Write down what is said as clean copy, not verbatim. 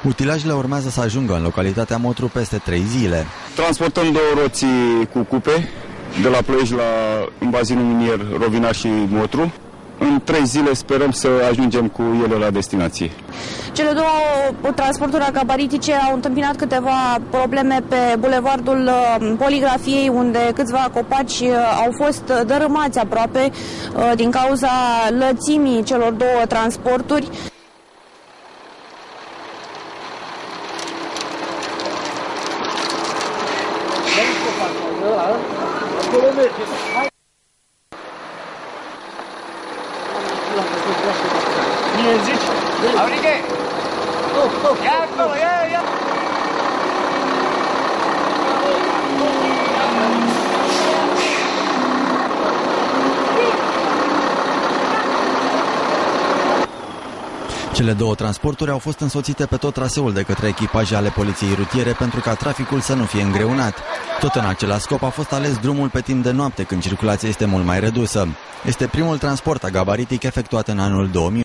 Utilajele urmează să ajungă în localitatea Motru peste 3 zile. Transportăm 2 roții cu cupe de la Ploiești în bazinul minier Rovina și Motru. În 3 zile sperăm să ajungem cu ele la destinație. Cele două transporturi agabaritice au întâmpinat câteva probleme pe bulevardul Poligrafiei, unde câțiva copaci au fost dărâmați aproape din cauza lățimii celor două transporturi. Cele două transporturi au fost însoțite pe tot traseul de către echipaje ale poliției rutiere pentru ca traficul să nu fie îngreunat. Tot în același scop a fost ales drumul pe timp de noapte, când circulația este mult mai redusă. Este primul transport agabaritic efectuat în anul 2000.